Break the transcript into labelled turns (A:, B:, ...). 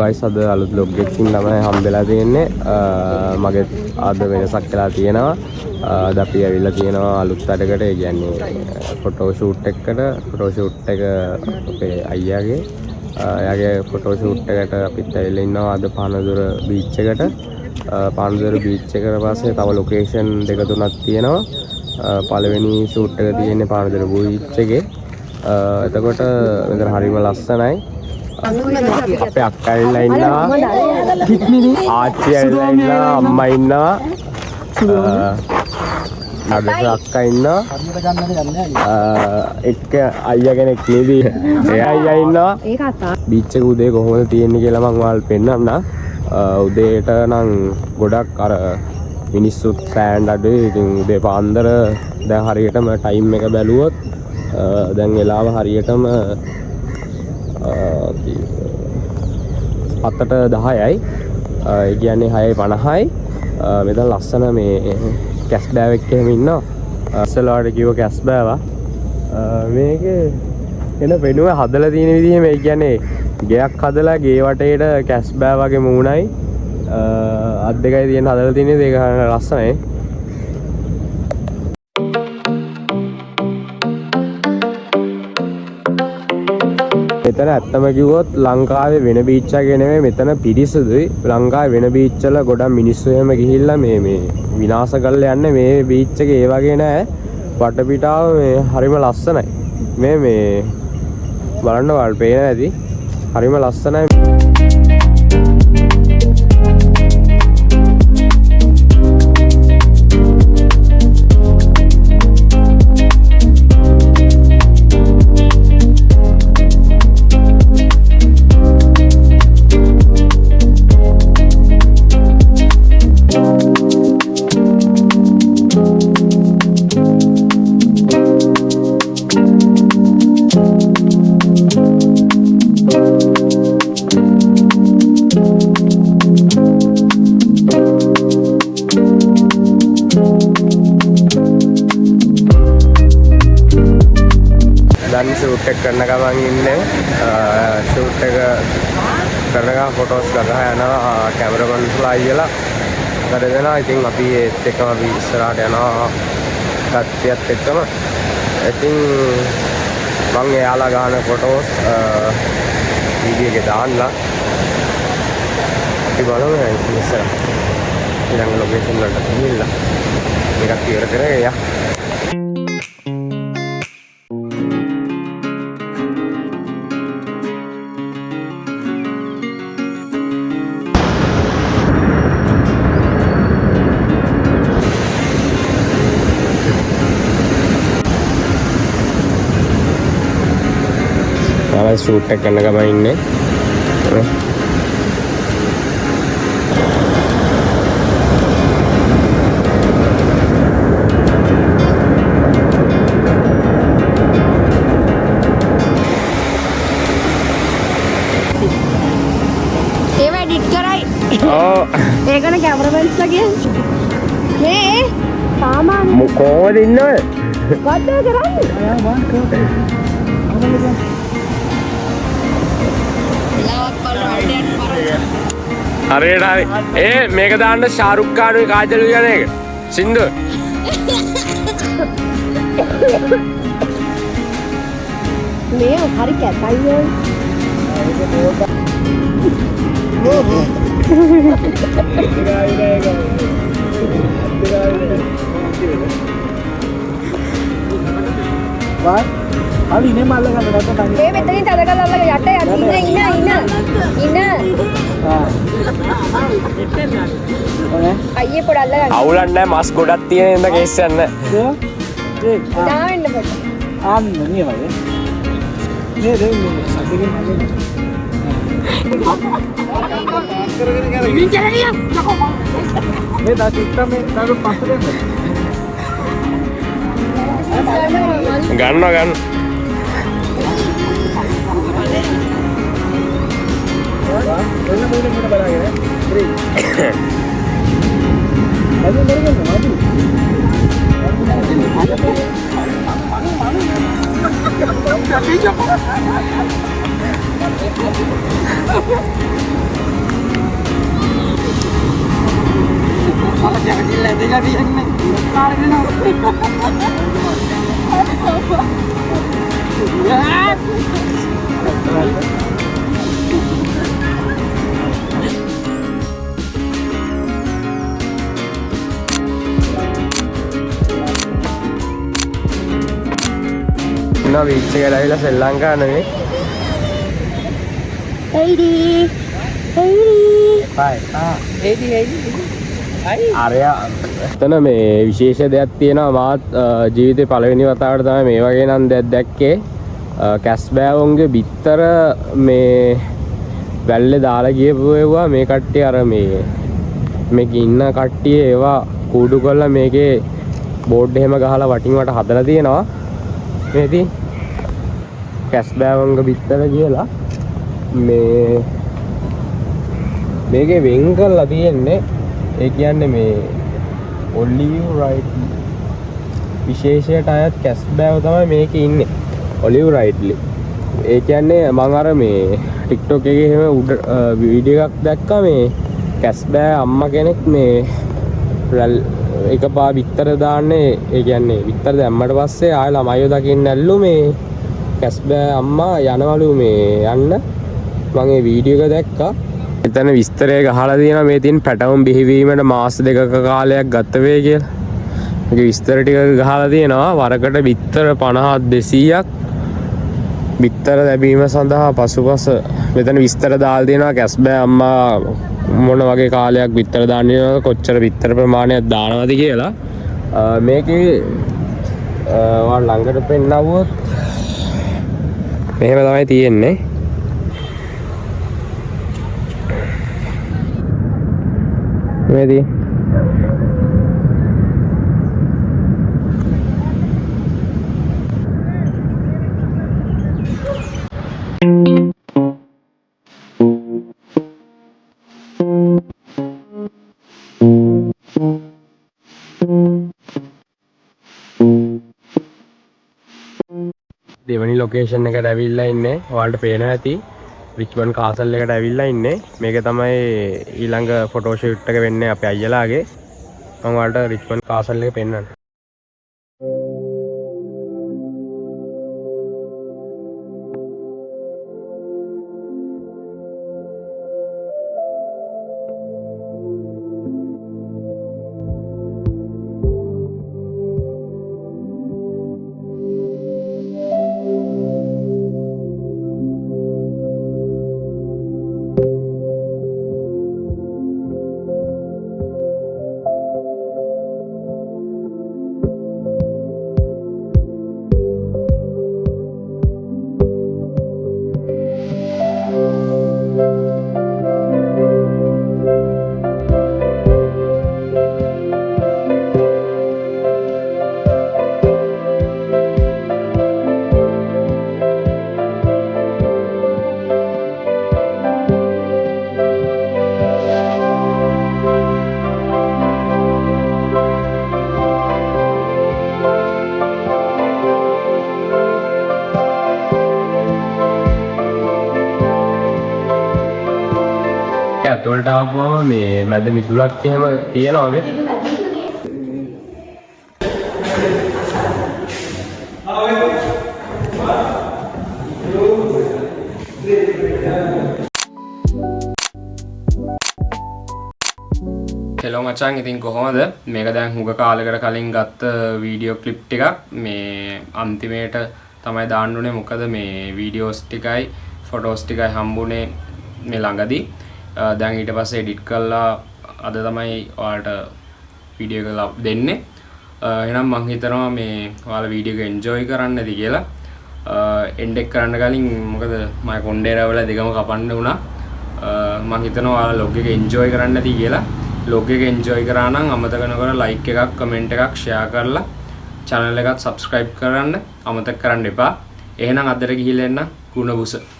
A: guys අද අලුත් vlog එකකින් තමයි හම්බෙලා තියෙන්නේ. මගේ අද වෙනසක් වෙලා තියෙනවා. අද අපි ඇවිල්ලා තියෙනවා අලුත් වැඩකට. ඒ කියන්නේ ෆොටෝ ෂූට් එකකට. ෆොටෝ ෂූට් එක අපේ අයියාගේ. එයාගේ ෆොටෝ ෂූට් එකට අපිත් ඇවිල්ලා ඉන්නවා අද පානදුර බීච් එකට. පානදුර බීච් එකට පස්සේ තව ලොකේෂන් දෙක තුනක් තියෙනවා. පළවෙනි ෂූට් එක තියෙන්නේ පානදුර බීච් එකේ. එතකොට මෙතන හරිම ලස්සනයි. අපේ අක්කා ඇවිල්ලා ඉන්නවා. ආච්චි ඇවිල්ලා ඉන්නවා. අම්මා ඉන්නවා. අදට අක්කා ඉන්නවා. එක්ක අයියා කෙනෙක් නෙදී. ඒ අයියා ඉන්නවා. ඒක අතා. බීච් එක උදේ කොහොමද තියෙන්නේ කියලා මම ඔයාලට පෙන්නන්නම්. උදේට නම් ගොඩක් අර මිනිස්සුත් සෑන්ඩ් අඩුයි. ඉතින් උදේ පාන්දර දැන් හරියටම ටයිම් එක බැලුවොත් දැන් වෙලාව හරියටම 7:10යි. ඒ කියන්නේ 6:50යි. මෙතන ලස්සන මේ කැස් බෑවෙක් එහෙම ඉන්නවා. අස්සලාට කිව්ව කැස් බෑවා. මේකේ එන වෙනුව හදලා තියෙන විදිහ මේ කියන්නේ ගෙයක් හදලා ගේ වටේට කැස් බෑ වගේ මූණයි අත් දෙකයි තියෙන හදලා තියෙන්නේ. ඒක ලස්සනයි. මෙතන ඇත්තම කිව්වොත් ලංකාවේ වෙන බීච් එකක නෙමෙයි මෙතන පිරිසුදුයි. ලංකාවේ වෙන බීච් වල ගොඩක් මිනිස්සු එහෙම ගිහිල්ලා මේ විනාශ කරලා යන්නේ. මේ බීච් එක ඒ වගේ නෑ. වටපිටාව මේ හරිම ලස්සනයි. මේ බලන්න වල් පේන ඇති. හරිම ලස්සනයි. දැන් ෂූට් එක කරන ගමන් ඉන්නේ. ෂූට් එක කරන ගමන් ෆොටෝස් කරලා යනවා කැමරාමන්ස්ලා අයියලා කරදෙනවා. ඉතින් අපි ඒත් එක්කම අපි ඉස්සරහට යනවා කට්ටියත් එක්කම. ඉතින් මම එයාලා ගන්න ෆොටෝස් වීඩියෝ එකේ දාන්නා. අපි බලමු ඉස්සරහ ඊළඟ ලොකේෂන් වලට ගිහිල්ලා එකක් ඉවර කරගෙන යා. ෂූට් එක කරන ගමන් ඉන්නේ.
B: ඒව එඩිට් කරයි.
A: ඔව්.
B: ඒකන කැමරාමන්ස්ලා කියන්නේ. මේ සාමාන්‍ය
A: මොකෝද ඉන්නවද?
B: කද්ද කරන්නේ? අයා වාන් කරේ.
A: හරියට හරි. මේක දාන්න ශාරුක් ඛානුයි කාජලුයි යන එක. සින්දු.
B: මේ හරි කැතයි.
C: වා Ali ini malah kan ada tanya.
B: මේ මෙතනින් තද කරලා අල්ලගෙන යට ඉන්න. අයියේ පොඩ අල්ලගන්න.
A: අවුලක් නැහැ. මස් ගොඩක් තියෙන ඉඳ කේස් යන්න.
B: දාන්න පොඩ.
C: ආන්න නියමයි. මේ දෙන්න සද්දකින් හදන්න. මේ දාසිට මේ තාරු පස්සට
A: ගන්න.
C: ටික තියෙන්නේ. කාලේ දෙනවා.
A: Nah, beach එක ඇවිල්ලා ශ්‍රී ලංකාවේ
B: Heidi.
A: අරයා එතන මේ විශේෂ දෙයක් තියෙනවා මාත් ජීවිතේ පළවෙනි වතාවට තමයි මේ වගේ නම් දෙයක් දැක්කේ කැස්බෑවුන්ගේ බිත්තර මේ වැල්ලේ දාලා ගියපු ඒවා මේ කට්ටිය අර මේක ඉන්න කට්ටිය ඒවා කූඩු කරලා මේකේ බෝඩ් එහෙම ගහලා වටින් වට හදලා තියෙනවා මේ ඉතින් කැස්බෑවුන්ගේ බිත්තර කියලා මේකේ වෙන් කරලා තියෙන්නේ ඒ කියන්නේ මේ ඔලිව් රයිඩ්ලි විශේෂයට අයත් කැස්බෑව තමයි මේකේ ඉන්නේ ඔලිව් රයිඩ්ලි ඒ කියන්නේ මම අර මේ TikTok එකේ එහෙම උඩ වීඩියෝ එකක් දැක්කා මේ කැස්බෑ අම්මා කෙනෙක් මේ එකපා බිත්තර දාන්නේ ඒ කියන්නේ බිත්තර දැම්මට පස්සේ ආයෙ ළමයිව දකින්න ඇල්ලු මේ කැස්බෑ අම්මා යනවලු මේ යන්න මම ඒ වීඩියෝ එක දැක්කා එතන විස්තරය ගහලා තියෙනවා මේ තියෙන පැටවුම් බිහිවීමට මාස දෙකක කාලයක් ගත වේ කියලා. මේක විස්තර ටික ගහලා තියෙනවා වරකට බිත්තර 50 200ක් බිත්තර ලැබීම සඳහා පසුපස මෙතන විස්තර දාලා තියෙනවා කැස්බෑ අම්මා මොන වගේ කාලයක් බිත්තර දාන්නේ කොච්චර බිත්තර ප්‍රමාණයක් දානවද කියලා. මේකේ ඔයාලා ළඟට පෙන්නවුවොත් මෙහෙම තමයි තියෙන්නේ. Ready? දෙවනි ලොකේෂන් එකට ඇවිල්ලා ඉන්නේ. ඔයාලට පේනවා ඇති. රිච්මන්ඩ් කාසල් එකට ඇවිල්ලා ඉන්නේ. මේක තමයි ඊළඟ ෆොටෝ ෂූට් එක වෙන්නේ අපේ අයියලාගේ. මම ඔයාලට රිච්මන්ඩ් කාසල් එක පෙන්නන්නම්. ඇතුළට ආවම මේ මැද මිදුලක් එහෙම තියෙනවා මේ. හෙලෝ මචං ඉතින් කොහොමද මේක දැන් හුඟ කාලයකට කලින් ගත්ත වීඩියෝ ක්ලිප් ටිකක් මේ අන්තිමේට තමයි දාන්න උනේ මොකද මේ වීඩියෝස් ටිකයි ෆොටෝස් ටිකයි හම්බුනේ මේ ළඟදී දැන් ඊට පස්සේ එඩිට් කරලා අද තමයි ඔයාලට වීඩියෝ එක දෙන්නේ. එහෙනම් මම හිතනවා මේ ඔයාලා වීඩියෝ එක එන්ජොයි කරන්න ඇති කියලා. එන්ඩ් එක කරන්න කලින් මොකද මම කොණ්ඩේ රැවල දෙකම කපන්න වුණා. මම හිතනවා ඔයාලා ලොග් එක එන්ජොයි කරන්න ඇති කියලා. ලොග් එක එන්ජොයි කරා නම් අමතක නොකර ලයික් එකක් කමෙන්ට් එකක් ෂෙයා කරලා channel එකත් subscribe කරන්න අමතක කරන්න එපා. එහෙනම් අදට ගිහිල්ලා එන්න ගුණබුස